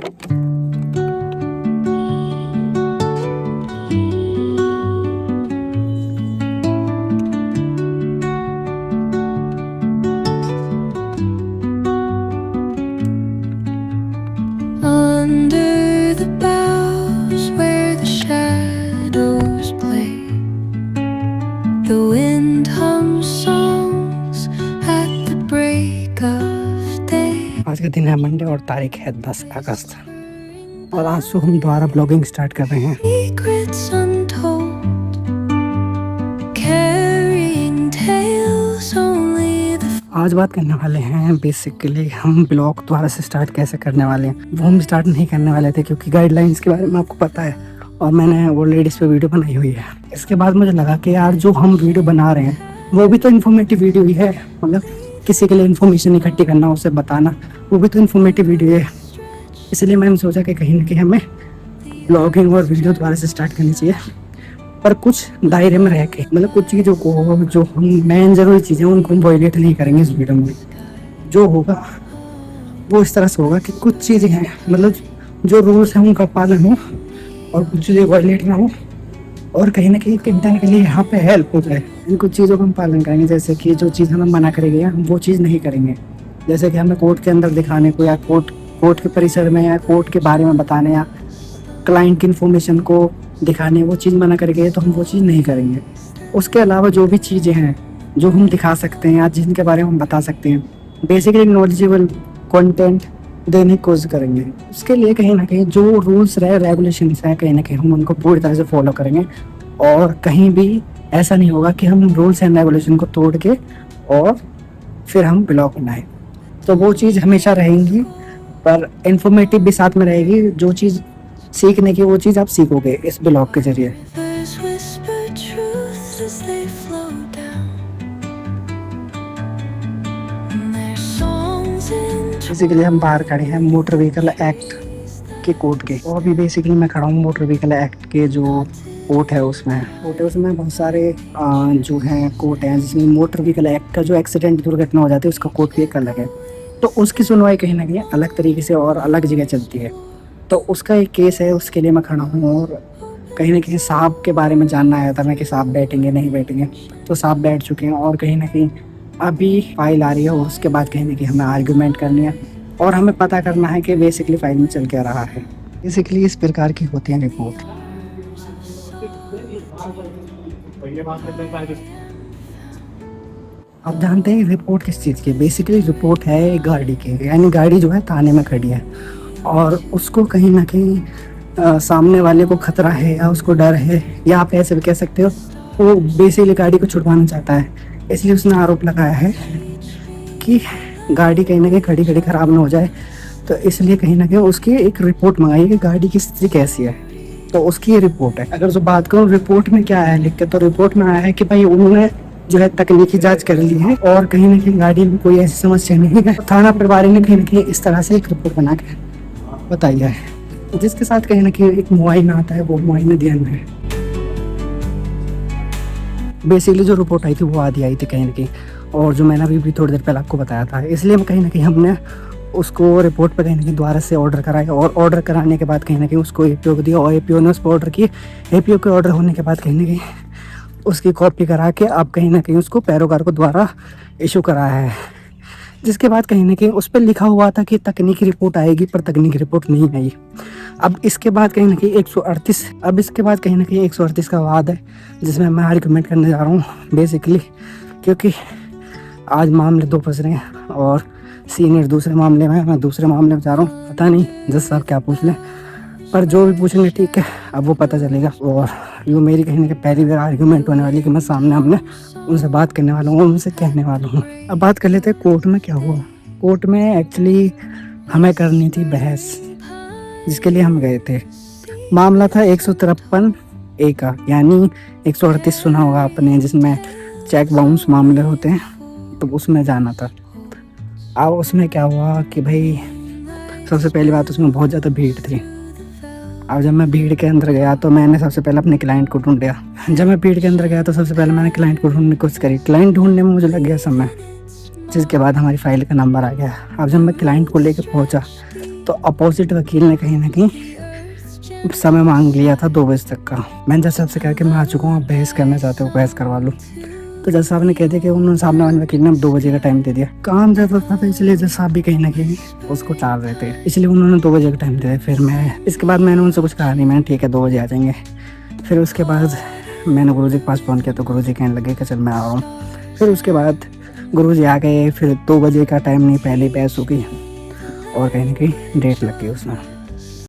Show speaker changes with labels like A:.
A: Under the boughs where the shadows play, the wind hums songs at the break of day.
B: आज का दिन है Monday और तारीख है 10 अगस्त और आज से हम दोबारा ब्लॉगिंग स्टार्ट कर रहे हैं।
A: Secrets untold, carrying tales only the
B: आज बात करने वाले हैं बेसिकली हम ब्लॉग दोबारा से स्टार्ट कैसे करने वाले हैं। वो हम स्टार्ट नहीं करने वाले थे क्योंकि गाइडलाइंस के बारे में आपको पता है और मैंने ऑलरेडी इस पे वीडियो बनाई हुई है। इसके बाद मुझे लगा कि यार जो हम वीडियो बना रहे हैं वो भी तो इन्फॉर्मेटिव वीडियो ही है, मतलब किसी के लिए इन्फॉर्मेशन इकट्ठी करना, उसे बताना, वो भी तो इन्फॉर्मेटिव वीडियो है। इसलिए मैंने सोचा कि कहीं ना कहीं हमें ब्लॉगिंग और वीडियो दोबारा से स्टार्ट करनी चाहिए, पर कुछ दायरे में रह के, मतलब कुछ चीज़ों को जो हम मेन जरूरी चीज़ें उनको हम वॉयलेट नहीं करेंगे। इस वीडियो में जो होगा वो इस तरह से होगा कि कुछ चीज़ें हैं, मतलब जो रूल्स हैं उनका पालन हो और कुछ चीज़ें वॉयलेट ना हो और कहीं ना कहीं कंटेंट के लिए यहाँ पे हेल्प हो जाए। इन कुछ चीज़ों का हम पालन करेंगे, जैसे कि जो चीज़ हमें मना करेंगे हम वो चीज़ नहीं करेंगे। जैसे कि हमें कोर्ट के अंदर दिखाने को या कोर्ट के परिसर में या कोर्ट के बारे में बताने या क्लाइंट की इन्फॉर्मेशन को दिखाने, वो चीज़ मना करेंगे तो हम वो चीज़ नहीं करेंगे। उसके अलावा जो भी चीज़ें हैं जो हम दिखा सकते हैं या जिनके बारे में हम बता सकते हैं, बेसिकली नॉलेजेबल कंटेंट देने की कोशिश करेंगे। उसके लिए कहीं ना कहीं जो रूल्स रहे, रेगुलेशंस हैं, कहीं ना कहीं हम उनको पूरी तरह से फॉलो करेंगे और कहीं भी ऐसा नहीं होगा कि हम रूल्स एंड रेगुलेशन को तोड़ के और फिर हम ब्लॉग बनाएं। तो वो चीज़ हमेशा रहेंगी, पर इंफॉर्मेटिव भी साथ में रहेगी। जो चीज़ सीखने की वो चीज़ आप सीखोगे इस ब्लॉग के जरिए।
A: rivers whisper truths as they flow down, and their songs in
B: basically हम बाहर खड़े हैं मोटर व्हीकल एक्ट के कोर्ट के, और अभी बेसिकली मैं खड़ा हूँ मोटर व्हीकल एक्ट के जो कोर्ट है उसमें बहुत सारे जो हैं कोर्ट हैं, जिसमें मोटर व्हीकल एक्ट का जो एक्सीडेंट दुर्घटना हो जाती है उसका कोर्ट भी एक अलग है। तो उसकी सुनवाई कहीं ना कहीं अलग तरीके से और अलग जगह चलती है। तो उसका एक केस है, उसके लिए मैं खड़ा हूँ और कहीं ना कहीं साहब के बारे में जानना आया था मैं कि साहब बैठेंगे नहीं बैठेंगे। तो साहब बैठ चुके हैं और कहीं ना कहीं अभी फाइल आ रही है और उसके बाद कहीं ना कहीं हमें आर्ग्यूमेंट करनी है और हमें पता करना है कि बेसिकली फाइल में चल क्या रहा है। बेसिकली इस प्रकार की होती है रिपोर्ट। आप जानते हैं रिपोर्ट किस चीज़ की? बेसिकली रिपोर्ट है गाड़ी की, यानी गाड़ी जो है थाने में खड़ी है और उसको कहीं ना कहीं सामने वाले को खतरा है या उसको डर है, या आप ऐसे भी कह सकते हो वो बेसिकली गाड़ी को छुड़वाना चाहता है। इसलिए उसने आरोप लगाया है कि गाड़ी कहीं ना कहीं खड़ी खड़ी ख़राब ना हो जाए। तो इसलिए कहीं ना कहीं उसकी एक रिपोर्ट मंगाई कि गाड़ी की स्थिति कैसी है। तो उसकी ये रिपोर्ट है। अगर जो बात करूँ रिपोर्ट में क्या आया लिख के, तो रिपोर्ट में आया है कि भाई उन्होंने जो है तकनीकी जांच कर ली है और कहीं ना कहीं गाड़ी में कोई ऐसी समस्या नहीं है। थाना प्रभारी ने कहीं ना कहीं इस तरह से एक रिपोर्ट बना के बताई है, जिसके साथ कहीं ना कहीं एक मुआयना आता है, वो मुआयना दिया है। बेसिकली जो रिपोर्ट आई थी वो आधी आई थी कहीं ना कहीं, और जो मैंने अभी भी थोड़ी देर पहले आपको बताया था। इसलिए कहीं ना कहीं हमने उसको रिपोर्ट पर कहीं ना कहीं दोबारा से ऑर्डर कराया और ऑर्डर कराने के बाद कहीं ना कहीं उसको एपीओ को दिया और एपीओ ने उस पर ऑर्डर किए। एपीओ के ऑर्डर होने के बाद कहीं ना कहीं उसकी कॉपी करा के अब कहीं ना कहीं उसको पैरोकार को द्वारा इशू कराया है, जिसके बाद कहीं ना कहीं उस पर लिखा हुआ था कि तकनीकी रिपोर्ट आएगी, पर तकनीकी रिपोर्ट नहीं आई। अब इसके बाद कहीं ना कहीं 138 का वाद है, जिसमें मैं आर्गूमेंट करने जा रहा हूँ बेसिकली, क्योंकि आज मामले दो फंस रहे हैं और सीनियर दूसरे मामले में, मैं दूसरे मामले में जा रहा हूँ। पता नहीं जज साहब क्या पूछ लें, पर जो भी पूछेंगे ठीक है, अब वो पता चलेगा। और ये मेरी कहीं ना कहीं पहली बार आर्गूमेंट होने वाली कि मैं सामने उनसे बात करने वाला हूँ, उनसे कहने वाला हूँ। अब बात कर लेते हैं कोर्ट में क्या हुआ। कोर्ट में एक्चुअली हमें करनी थी बहस, जिसके लिए हम गए थे। मामला था 153A का, यानी 138 सुना होगा आपने, जिसमें चेक बाउंस मामले होते हैं, तो उसमें जाना था। अब उसमें क्या हुआ कि भाई सबसे पहली बात उसमें बहुत ज़्यादा भीड़ थी। अब जब मैं भीड़ के अंदर गया तो मैंने सबसे पहले अपने क्लाइंट को ढूंढा। जब मैं भीड़ के अंदर गया तो सबसे पहले मैंने क्लाइंट को ढूंढने की कोशिश करी। क्लाइंट ढूंढने में मुझे लग गया समय, जिसके बाद हमारी फाइल का नंबर आ गया। अब जब मैं क्लाइंट को लेकर पहुंचा तो अपोजिट वकील ने कहीं ना कहीं समय मांग लिया था 2 बजे तक का। मैंने जज साहब से कहा कि मैं आ चुका हूँ, आप बहस करना चाहते हो बहस करवा लूँ। तो जज साहब ने कह दिया कि उन्होंने सामने वाले वकील ने 2 बजे का टाइम दे दिया। काम ज़्यादा था इसलिए जज साहब भी कहीं ना कहीं उसको टाल रहे थे, इसलिए उन्होंने 2 बजे का टाइम दे दिया। फिर मैं इसके बाद मैंने उनसे कुछ कहा नहीं, मैंने ठीक है 2 बजे आ जाएंगे। फिर उसके बाद मैंने गुरुजी के पास फ़ोन किया तो गुरुजी कहने लगे कि चल मैं आ रहा हूँ। फिर उसके बाद गुरुजी आ गए। फिर 2 बजे का टाइम नहीं, पहले बहस हो गई और कहीं ना कहीं डेट लग गई उसमें।